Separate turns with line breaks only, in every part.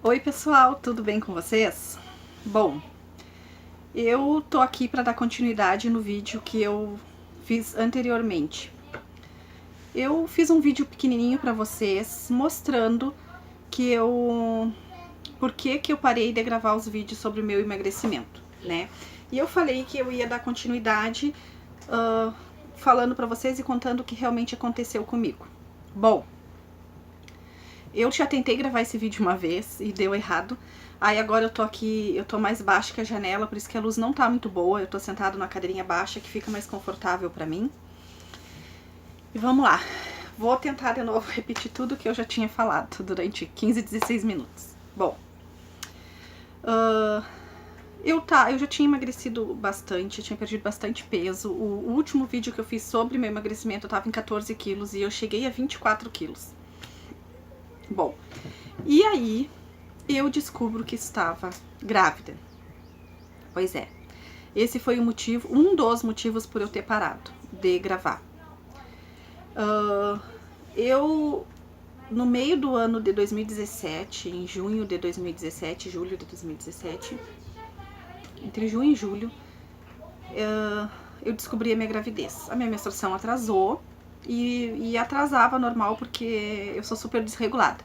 Oi pessoal, tudo bem com vocês? Bom, eu tô aqui para dar continuidade no vídeo que eu fiz anteriormente. Eu fiz um vídeo pequenininho para vocês mostrando por que eu parei de gravar os vídeos sobre o meu emagrecimento, né? E eu falei que eu ia dar continuidade falando para vocês e contando o que realmente aconteceu comigo. Bom, eu já tentei gravar esse vídeo uma vez e deu errado. Aí agora eu tô aqui, eu tô mais baixa que a janela, por isso que a luz não tá muito boa. Eu tô sentada numa cadeirinha baixa que fica mais confortável pra mim. E vamos lá. Vou tentar de novo repetir tudo que eu já tinha falado durante 15, 16 minutos. Bom, eu já tinha emagrecido bastante, tinha perdido bastante peso. O último vídeo que eu fiz sobre meu emagrecimento eu tava em 14 quilos e eu cheguei a 24 quilos. Bom, e aí eu descubro que estava grávida. Pois é, esse foi o motivo, um dos motivos por eu ter parado de gravar. Eu, no meio do ano de 2017, em junho de 2017, julho de 2017, entre junho e julho, eu descobri a minha gravidez. A minha menstruação atrasou e atrasava normal porque eu sou super desregulada.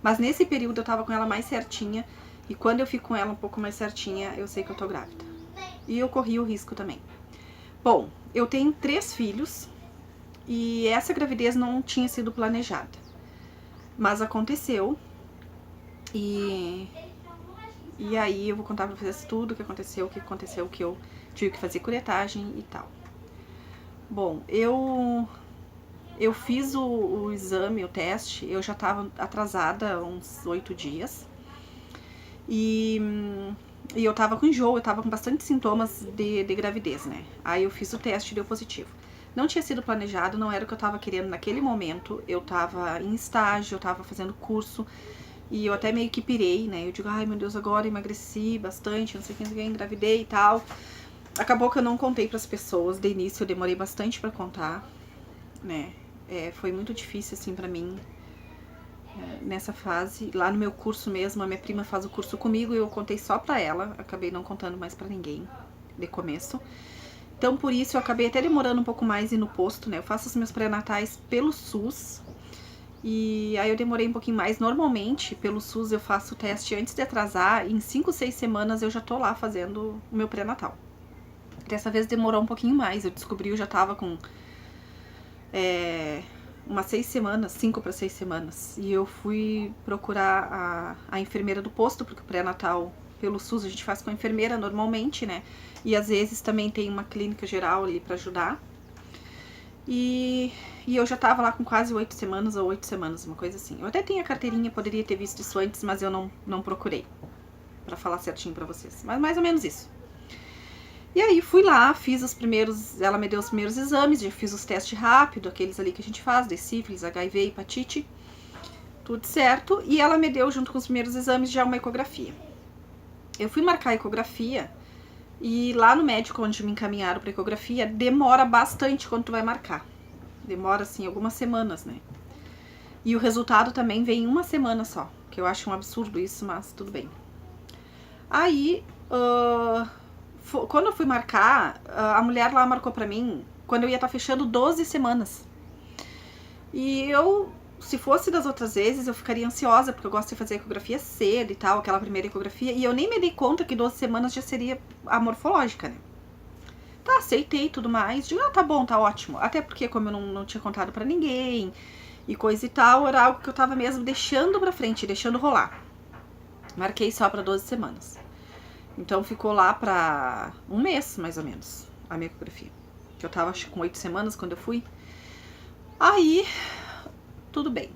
Mas nesse período eu tava com ela mais certinha e quando eu fico com ela um pouco mais certinha, eu sei que eu tô grávida. E eu corri o risco também. Bom, eu tenho 3 filhos e essa gravidez não tinha sido planejada. Mas aconteceu e aí eu vou contar pra vocês tudo o que aconteceu, que eu tive que fazer curetagem e tal. Bom, eu fiz o exame, o teste, eu já tava atrasada uns 8 dias. E eu tava com enjoo, eu tava com bastante sintomas de gravidez, né? Aí eu fiz o teste e deu positivo. Não tinha sido planejado, não era o que eu tava querendo naquele momento. Eu tava em estágio, eu tava fazendo curso. E eu até meio que pirei, né? Eu digo, ai meu Deus, agora emagreci bastante, não sei o que, engravidei e tal. Acabou que eu não contei pras pessoas. De início eu demorei bastante pra contar, né? Foi muito difícil, assim, pra mim, nessa fase. Lá no meu curso mesmo, a minha prima faz o curso comigo e eu contei só pra ela. Acabei não contando mais pra ninguém, de começo. Então, por isso, eu acabei até demorando um pouco mais ir no posto, né? Eu faço os meus pré-natais pelo SUS. E aí eu demorei um pouquinho mais. Normalmente, pelo SUS, eu faço o teste antes de atrasar. Em 5, 6 semanas eu já tô lá fazendo o meu pré-natal. Dessa vez demorou um pouquinho mais. Eu descobri, eu já tava com umas 6 semanas, 5 para 6 semanas. E eu fui procurar a enfermeira do posto, porque o pré-natal pelo SUS a gente faz com a enfermeira normalmente, né? E às vezes também tem uma clínica geral ali pra ajudar. E eu já tava lá com quase 8 semanas ou 8 semanas, uma coisa assim. Eu até tenho a carteirinha, poderia ter visto isso antes, mas eu não procurei pra falar certinho pra vocês. Mas mais ou menos isso. E aí fui lá, fiz os primeiros, ela me deu os primeiros exames, já fiz os testes rápidos, aqueles ali que a gente faz, de sífilis, HIV, hepatite, tudo certo. E ela me deu, junto com os primeiros exames, já uma ecografia. Eu fui marcar a ecografia e lá no médico onde me encaminharam pra ecografia, demora bastante quando tu vai marcar. Demora, assim, algumas semanas, né? E o resultado também vem em uma semana só, que eu acho um absurdo isso, mas tudo bem. Aí, quando eu fui marcar, a mulher lá marcou pra mim quando eu ia estar fechando 12 semanas. E eu, se fosse das outras vezes, eu ficaria ansiosa, porque eu gosto de fazer ecografia cedo e tal, aquela primeira ecografia, e eu nem me dei conta que 12 semanas já seria a morfológica, né? Tá, aceitei e tudo mais, digo, tá bom, tá ótimo. Até porque, como eu não tinha contado pra ninguém e coisa e tal, era algo que eu tava mesmo deixando pra frente, deixando rolar. Marquei só pra 12 semanas. Então ficou lá pra um mês, mais ou menos, a minha ecografia. Que eu tava, acho, com 8 semanas quando eu fui. Aí, tudo bem.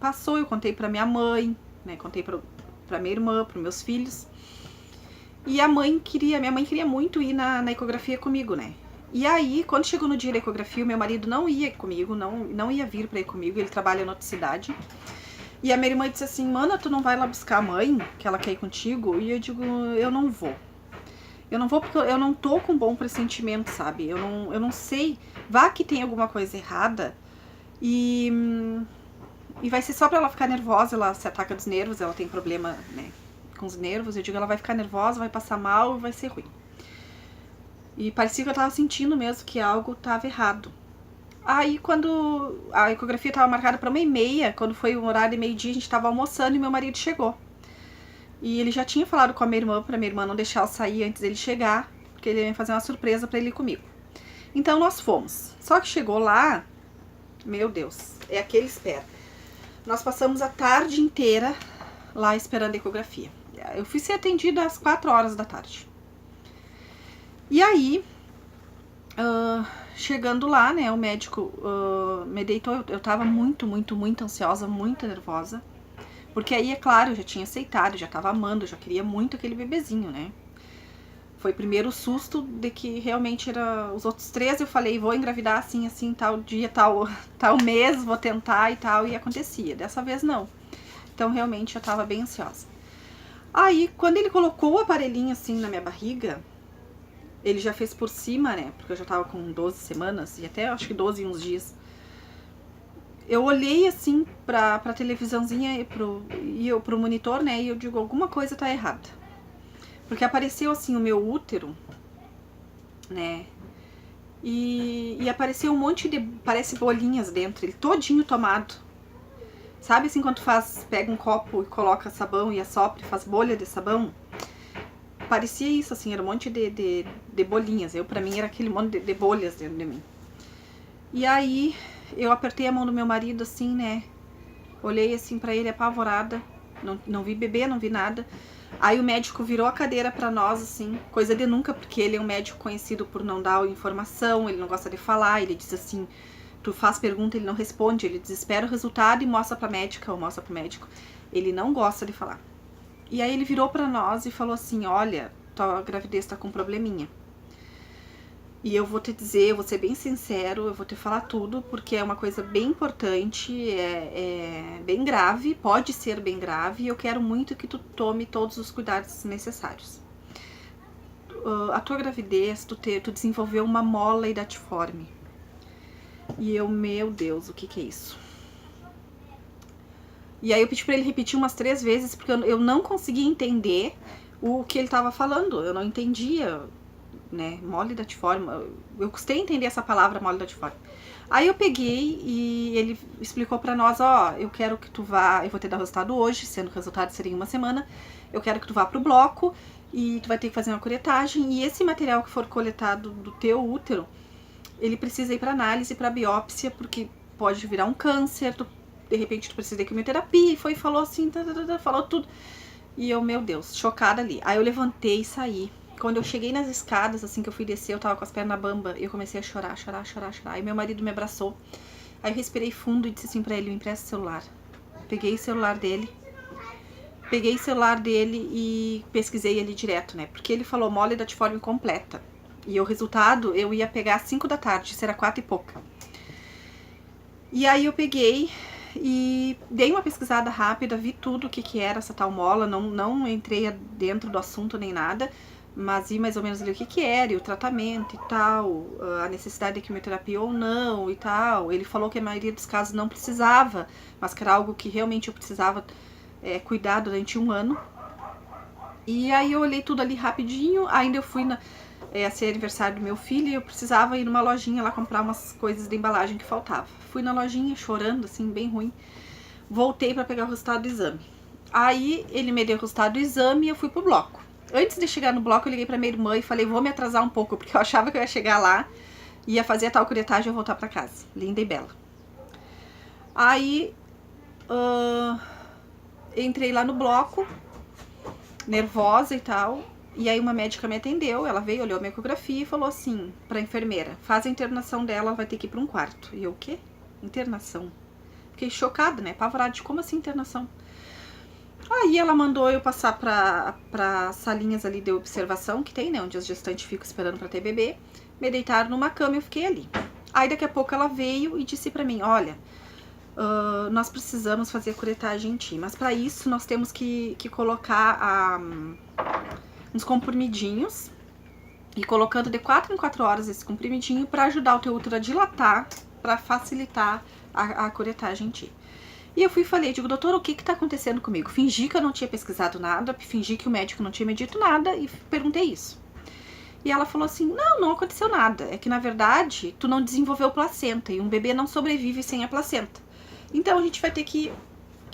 Passou, eu contei pra minha mãe, né? Contei pra minha irmã, pros meus filhos. E minha mãe queria muito ir na ecografia comigo, né? E aí, quando chegou no dia da ecografia, o meu marido não ia comigo, não ia vir pra ir comigo, ele trabalha em outra cidade. E a minha irmã disse assim, mana, tu não vai lá buscar a mãe, que ela quer ir contigo? E eu digo, eu não vou. Eu não vou porque eu não tô com bom pressentimento, sabe? Eu não sei. Vá que tem alguma coisa errada. E e vai ser só pra ela ficar nervosa, ela se ataca dos nervos, ela tem problema, né, com os nervos. Eu digo, ela vai ficar nervosa, vai passar mal e vai ser ruim. E parecia que eu tava sentindo mesmo que algo tava errado. Aí quando a ecografia tava marcada pra 1h30, quando foi o horário de meio-dia, a gente tava almoçando e meu marido chegou. E ele já tinha falado com a minha irmã, pra minha irmã não deixar eu sair antes dele chegar, porque ele ia fazer uma surpresa pra ele ir comigo. Então nós fomos. Só que chegou lá, meu Deus, é aquele espera. Nós passamos a tarde inteira lá esperando a ecografia. Eu fui ser atendida às 4 horas da tarde. E aí, chegando lá, né, o médico me deitou. Eu tava muito ansiosa, muito nervosa. Porque aí, é claro, eu já tinha aceitado, já tava amando, já queria muito aquele bebezinho, né. Foi primeiro o susto de que realmente era os outros 3, eu falei, vou engravidar assim, tal dia, tal mês, vou tentar e tal, e acontecia. Dessa vez não. Então realmente eu tava bem ansiosa. Aí, quando ele colocou o aparelhinho assim na minha barriga, ele já fez por cima, né, porque eu já tava com 12 semanas, e até acho que 12 e uns dias. Eu olhei assim pra televisãozinha e pro monitor, né, e eu digo, alguma coisa tá errada. Porque apareceu assim o meu útero, né? E apareceu um monte de, parece bolinhas dentro, ele todinho tomado. Sabe assim quando pega um copo e coloca sabão e assopra e faz bolha de sabão? Parecia isso assim, era um monte de bolinhas. Pra mim era aquele monte de bolhas dentro de mim. E aí eu apertei a mão do meu marido assim, né? Olhei assim pra ele apavorada, não vi bebê, não vi nada. Aí o médico virou a cadeira pra nós, assim, coisa de nunca, porque ele é um médico conhecido por não dar informação, ele não gosta de falar, ele diz assim, tu faz pergunta, ele não responde, ele desespera o resultado e mostra pra médica ou mostra pro médico. Ele não gosta de falar. E aí ele virou pra nós e falou assim, olha, tua gravidez tá com um probleminha. E eu vou te dizer, eu vou ser bem sincero, eu vou te falar tudo, porque é uma coisa bem importante, é bem grave, pode ser bem grave, e eu quero muito que tu tome todos os cuidados necessários. A tua gravidez, tu desenvolveu uma mola hidatiforme. E eu, meu Deus, o que é isso? E aí eu pedi pra ele repetir umas 3 vezes, porque eu não conseguia entender o que ele tava falando, eu não entendia, né, mole hidatiforme, eu custei entender essa palavra mole hidatiforme. Aí eu peguei e ele explicou pra nós, ó, eu quero que tu vá, eu vou te dar o resultado hoje, sendo que o resultado seria em uma semana, eu quero que tu vá pro bloco e tu vai ter que fazer uma curetagem, e esse material que for coletado do teu útero, ele precisa ir pra análise, pra biópsia, porque pode virar um câncer, de repente tu precisa de quimioterapia, e falou assim, falou tudo. E eu, meu Deus, chocada ali. Aí eu levantei e saí. Quando eu cheguei nas escadas, assim que eu fui descer, eu tava com as pernas bamba, e eu comecei a chorar. Aí meu marido me abraçou. Aí eu respirei fundo e disse assim pra ele, me empresta o celular. Peguei o celular dele e pesquisei ele direto, né? Porque ele falou mole hidatiforme completa. E o resultado eu ia pegar às 5 da tarde, isso era 4 e pouca. E aí eu peguei e dei uma pesquisada rápida, vi tudo o que era essa tal mola, não entrei dentro do assunto nem nada, mas vi mais ou menos ali o que era, e o tratamento e tal, a necessidade de quimioterapia ou não e tal. Ele falou que a maioria dos casos não precisava, mas que era algo que realmente eu precisava cuidar durante 1 ano. E aí eu olhei tudo ali rapidinho, ainda eu fui a ser aniversário do meu filho e eu precisava ir numa lojinha lá comprar umas coisas de embalagem que faltava. Fui na lojinha chorando, assim, bem ruim. Voltei pra pegar o resultado do exame. Aí ele me deu o resultado do exame e eu fui pro bloco. Antes de chegar no bloco, eu liguei pra minha irmã e falei, vou me atrasar um pouco, porque eu achava que eu ia chegar lá, ia fazer a tal curetagem e voltar pra casa. Linda e bela. Aí, entrei lá no bloco, nervosa e tal, e aí uma médica me atendeu, ela veio, olhou a minha ecografia e falou assim pra enfermeira, faz a internação dela, ela vai ter que ir pra um quarto. E eu, o quê? Internação? Fiquei chocada, né? Apavorada de como assim internação? Aí ela mandou eu passar pra salinhas ali de observação que tem, né? Onde as gestantes ficam esperando pra ter bebê. Me deitaram numa cama e eu fiquei ali. Aí daqui a pouco ela veio e disse pra mim, olha, nós precisamos fazer a curetagem em ti, mas pra isso nós temos que colocar uns comprimidinhos e colocando de 4 em 4 horas esse comprimidinho pra ajudar o teu útero a dilatar, pra facilitar a curetagem em ti. E eu fui e falei, digo, doutor, o que tá acontecendo comigo? Fingi que eu não tinha pesquisado nada, fingi que o médico não tinha me dito nada e perguntei isso. E ela falou assim, não aconteceu nada. É que, na verdade, tu não desenvolveu placenta e um bebê não sobrevive sem a placenta. Então, a gente vai ter que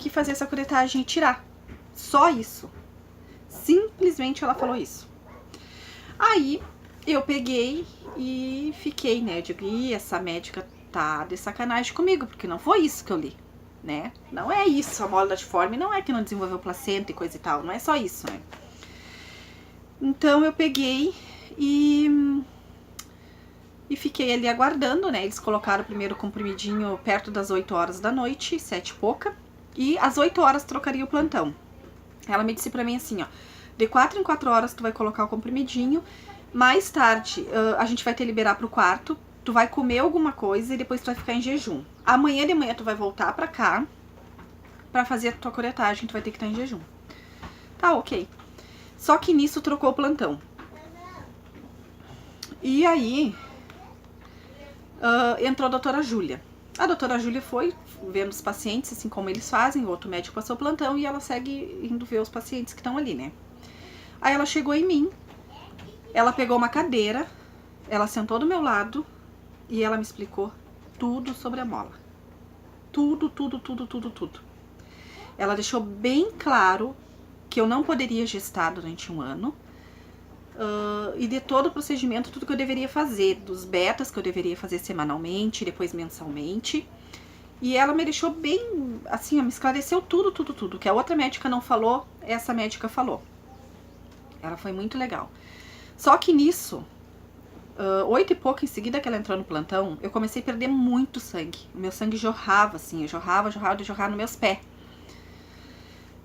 fazer essa curetagem e tirar. Só isso. Simplesmente ela falou isso. Aí, eu peguei e fiquei, né? Eu digo, essa médica tá de sacanagem comigo, porque não foi isso que eu li, né? Não é isso, a mola da tiforme não é que não desenvolveu placenta e coisa e tal, não é só isso, né? Então eu peguei e fiquei ali aguardando, né? Eles colocaram o primeiro comprimidinho perto das 8 horas da noite, 7 e pouca, e às 8 horas trocaria o plantão. Ela me disse pra mim assim, ó, de 4 em 4 horas tu vai colocar o comprimidinho, mais tarde a gente vai te liberar pro quarto, tu vai comer alguma coisa e depois tu vai ficar em jejum. Amanhã de manhã tu vai voltar pra cá pra fazer a tua curetagem, tu vai ter que estar em jejum. Tá, ok. Só que nisso trocou o plantão. E aí entrou a doutora Júlia. A doutora Júlia foi vendo os pacientes, assim como eles fazem, o outro médico passou o plantão e ela segue indo ver os pacientes que estão ali, né? Aí ela chegou em mim, ela pegou uma cadeira, ela sentou do meu lado e ela me explicou tudo sobre a mola. Tudo. Ela deixou bem claro que eu não poderia gestar durante 1 ano, e de todo o procedimento, tudo que eu deveria fazer, dos betas que eu deveria fazer semanalmente, depois mensalmente. E ela me deixou bem, assim, me esclareceu tudo. Que a outra médica não falou, essa médica falou. Ela foi muito legal. Só que nisso, 8 e pouco em seguida que ela entrou no plantão, eu comecei a perder muito sangue. O meu sangue jorrava, assim, eu jorrava nos meus pés.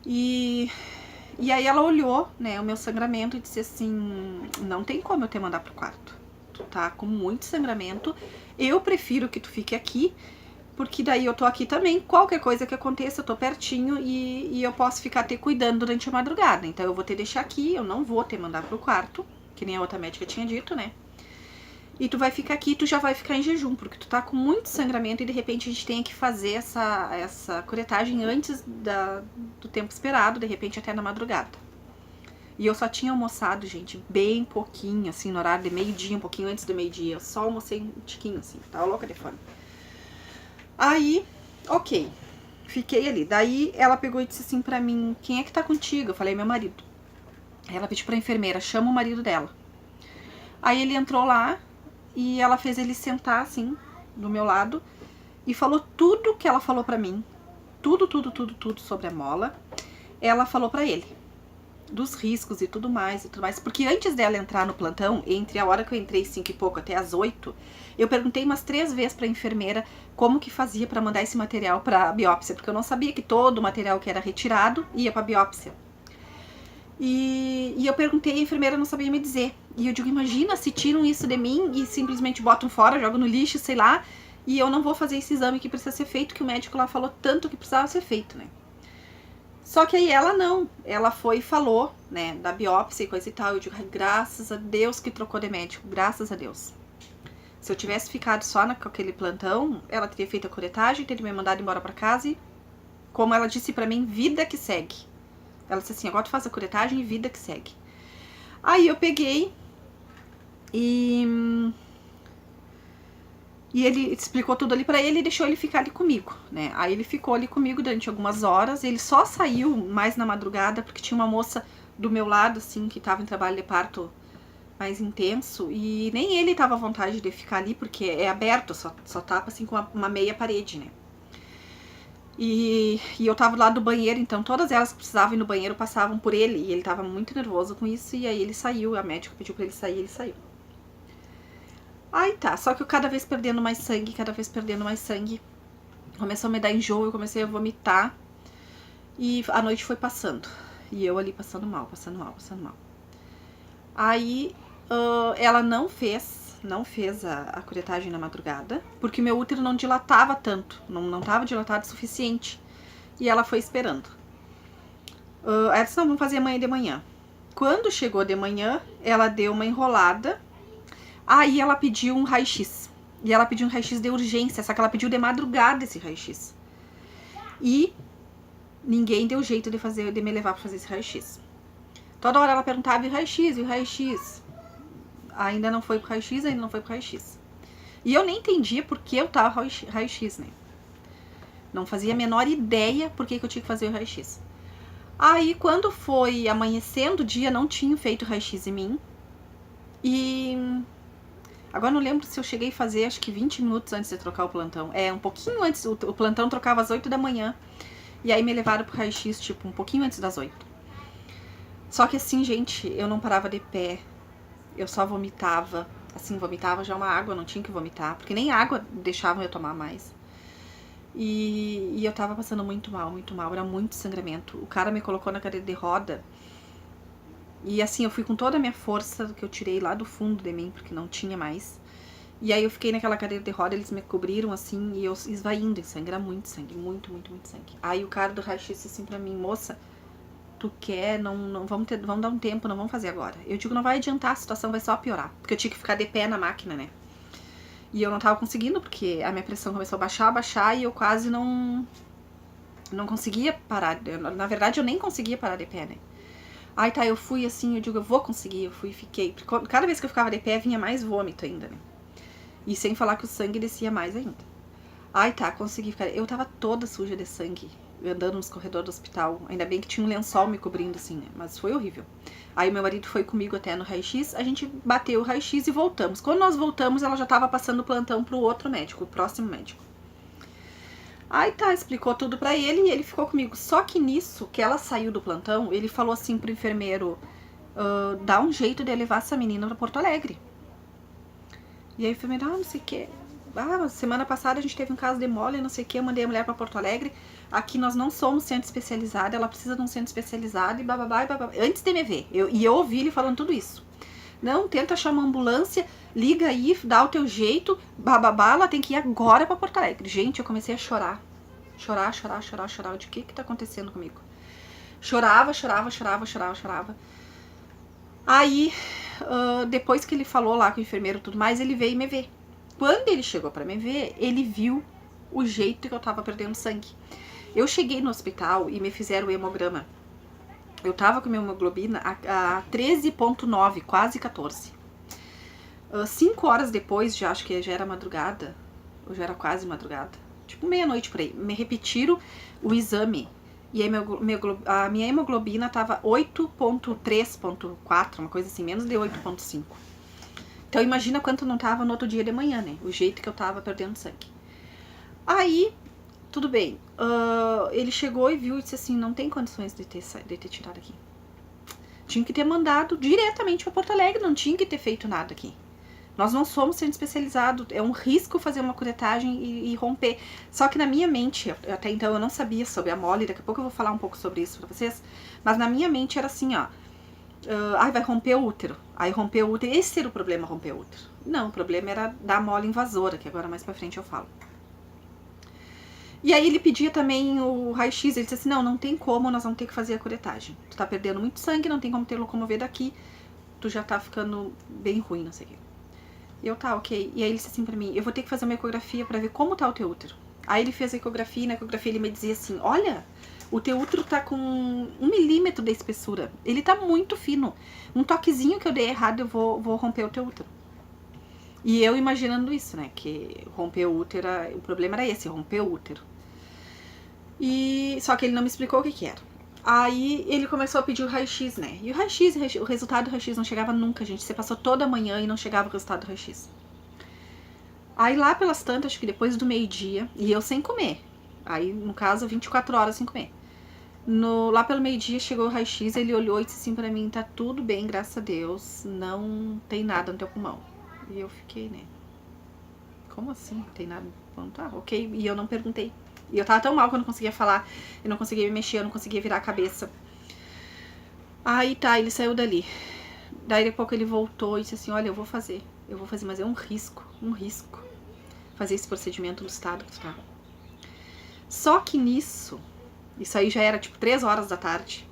E aí ela olhou, né, o meu sangramento e disse assim, não tem como eu te mandar pro quarto. Tu tá com muito sangramento, eu prefiro que tu fique aqui, porque daí eu tô aqui também, qualquer coisa que aconteça, eu tô pertinho e eu posso ficar te cuidando durante a madrugada. Então eu vou te deixar aqui, eu não vou te mandar pro quarto, que nem a outra médica tinha dito, né. E tu vai ficar aqui, tu já vai ficar em jejum, porque tu tá com muito sangramento e de repente a gente tem que fazer essa curetagem antes do tempo esperado, de repente até na madrugada. E eu só tinha almoçado, gente, bem pouquinho, assim, no horário de meio-dia, um pouquinho antes do meio-dia. Eu só almocei um tiquinho, assim, tava louca de fome. Aí, ok, fiquei ali. Daí ela pegou e disse assim pra mim, quem é que tá contigo? Eu falei, meu marido. Ela pediu pra enfermeira, chama o marido dela. Aí ele entrou lá, e ela fez ele sentar assim, do meu lado, e falou tudo que ela falou pra mim. Tudo sobre a mola. Ela falou pra ele. Dos riscos e tudo mais. Porque antes dela entrar no plantão, entre a hora que eu entrei 5 e pouco até as 8, eu perguntei umas 3 vezes pra enfermeira como que fazia pra mandar esse material pra biópsia. Porque eu não sabia que todo o material que era retirado ia pra biópsia. E eu perguntei, a enfermeira não sabia me dizer. E eu digo, imagina se tiram isso de mim e simplesmente botam fora, jogam no lixo, sei lá, e eu não vou fazer esse exame que precisa ser feito, que o médico lá falou tanto que precisava ser feito, né? Só que aí ela não, ela foi e falou, né, da biópsia e coisa e tal. Eu digo, graças a Deus que trocou de médico, graças a Deus. Se eu tivesse ficado só com aquele plantão, ela teria feito a curetagem, teria me mandado embora pra casa e, como ela disse pra mim, vida que segue. Ela disse assim, agora tu faz a curetagem e vida que segue. Aí eu peguei e ele explicou tudo ali pra ele e deixou ele ficar ali comigo, né? Aí ele ficou ali comigo durante algumas horas, ele só saiu mais na madrugada porque tinha uma moça do meu lado, assim, que tava em trabalho de parto mais intenso e nem ele tava à vontade de ficar ali porque é aberto, só tapa assim com uma meia parede, né? E eu tava lá do banheiro, então todas elas que precisavam ir no banheiro passavam por ele. E ele tava muito nervoso com isso, e aí ele saiu, a médica pediu pra ele sair, ele saiu. Aí tá, só que eu cada vez perdendo mais sangue, começou a me dar enjoo, eu comecei a vomitar. E a noite foi passando, e eu ali passando mal. Aí ela não fez a curetagem na madrugada, porque meu útero não dilatava tanto, não tava dilatado o suficiente. E ela foi esperando. Ela disse, não, vamos fazer amanhã de manhã. Quando chegou de manhã, ela deu uma enrolada, aí ela pediu um raio-x. E ela pediu um raio-x de urgência, só que ela pediu de madrugada esse raio-x. E ninguém deu jeito de me levar pra fazer esse raio-x. Toda hora ela perguntava, e o raio-x, e o raio-x? Ainda não foi pro raio-x, ainda não foi pro raio-x. E eu nem entendia por que eu tava raio-x, né? Não fazia a menor ideia por que eu tinha que fazer o raio-x. Aí, quando foi amanhecendo o dia, não tinha feito raio-x em mim. E agora não lembro se eu cheguei a fazer, acho que 20 minutos antes de trocar o plantão. Um pouquinho antes, o plantão trocava às 8 da manhã. E aí me levaram pro raio-x, tipo, um pouquinho antes das 8. Só que assim, gente, eu não parava de pé. Eu só vomitava. Assim, vomitava já uma água, não tinha que vomitar. Porque nem água deixavam eu tomar mais. E eu tava passando muito mal, era muito sangramento. O cara me colocou na cadeira de roda. E assim, eu fui com toda a minha força que eu tirei lá do fundo de mim, porque não tinha mais. E aí eu fiquei naquela cadeira de roda, eles me cobriram assim, e eu esvaindo em sangue, era muito sangue, muito sangue. Aí o cara do raio-x disse assim pra mim, moça, tu quer, não vamos dar um tempo, não vamos fazer agora. Eu digo, não vai adiantar, a situação vai só piorar, porque eu tinha que ficar de pé na máquina, né? E eu não tava conseguindo, porque a minha pressão começou a baixar, e eu quase não conseguia parar. Na verdade, eu nem conseguia parar de pé, né? Aí tá, eu fui assim, eu digo, eu vou conseguir, eu fui e fiquei. Cada vez que eu ficava de pé, vinha mais vômito ainda, né? E sem falar que o sangue descia mais ainda. Ai tá, consegui ficar. Eu tava toda suja de sangue, andando nos corredores do hospital. Ainda bem que tinha um lençol me cobrindo assim, né? Mas foi horrível. Aí meu marido foi comigo até no raio-x, a gente bateu o raio-x e voltamos. Quando nós voltamos, ela já tava passando o plantão pro outro médico, o próximo médico. Aí tá, explicou tudo pra ele e ele ficou comigo. Só que nisso, que ela saiu do plantão, ele falou assim pro enfermeiro, dá um jeito de levar essa menina pra Porto Alegre. E aí o enfermeiro, não sei o que. Semana passada a gente teve um caso de mole, não sei o que, eu mandei a mulher pra Porto Alegre. Aqui nós não somos centro especializado, ela precisa de um centro especializado e bababá e bababá. Antes de me ver, eu ouvi ele falando tudo isso. Não, tenta achar uma ambulância, liga aí, dá o teu jeito, bababá, ela tem que ir agora pra Porto Alegre. Gente, eu comecei a chorar. Chorar. De que tá acontecendo comigo? Chorava. Aí, depois que ele falou lá com o enfermeiro e tudo mais, ele veio me ver. Quando ele chegou pra me ver, ele viu o jeito que eu tava perdendo sangue. Eu cheguei no hospital e me fizeram o hemograma. Eu tava com minha hemoglobina a 13,9, quase 14. 5 horas depois, já acho que já era madrugada, ou já era quase madrugada, tipo meia-noite por aí, me repetiram o exame. E aí a minha hemoglobina tava 8,3,4, uma coisa assim, menos de 8,5. Então imagina quanto não tava no outro dia de manhã, né? O jeito que eu tava perdendo sangue. Aí, tudo bem. Ele chegou e viu e disse assim, não tem condições de ter tirado aqui. Tinha que ter mandado diretamente pra Porto Alegre, não tinha que ter feito nada aqui. Nós não somos centro especializado, é um risco fazer uma curetagem e romper. Só que na minha mente, até então eu não sabia sobre a mole, daqui a pouco eu vou falar um pouco sobre isso pra vocês, mas na minha mente era assim, ó, vai romper o útero. Aí rompeu o útero, esse era o problema, romper o útero. Não, o problema era da mole invasora, que agora mais pra frente eu falo. E aí ele pedia também o raio-x, ele disse assim, não tem como, nós vamos ter que fazer a curetagem. Tu tá perdendo muito sangue, não tem como te locomover daqui, tu já tá ficando bem ruim, não sei o quê. E eu, tá, ok. E aí ele disse assim pra mim, eu vou ter que fazer uma ecografia pra ver como tá o teu útero. Aí ele fez a ecografia e na ecografia ele me dizia assim, olha, o teu útero tá com 1 milímetro de espessura. Ele tá muito fino. Um toquezinho que eu dei errado, eu vou romper o teu útero. E eu imaginando isso, né, que romper o útero, o problema era esse, romper o útero. E só que ele não me explicou o que era. Aí ele começou a pedir o raio-x, né? E o raio-x, o resultado do raio-x não chegava nunca, gente. Você passou toda a manhã e não chegava o resultado do raio-x. Aí lá pelas tantas, acho que depois do meio-dia, e eu sem comer. Aí, no caso, 24 horas sem comer. Lá pelo meio-dia chegou o raio-x, ele olhou e disse assim pra mim, tá tudo bem, graças a Deus, não tem nada no teu pulmão. E eu fiquei, né? Como assim? Não tem nada no pulmão? Tá, ok. E eu não perguntei. E eu tava tão mal que eu não conseguia falar, eu não conseguia me mexer, eu não conseguia virar a cabeça. Aí tá, ele saiu dali. Daí daqui a pouco ele voltou e disse assim, olha, eu vou fazer, mas é um risco, fazer esse procedimento no estado que tu tá. Só que nisso, isso aí já era tipo 3 horas da tarde,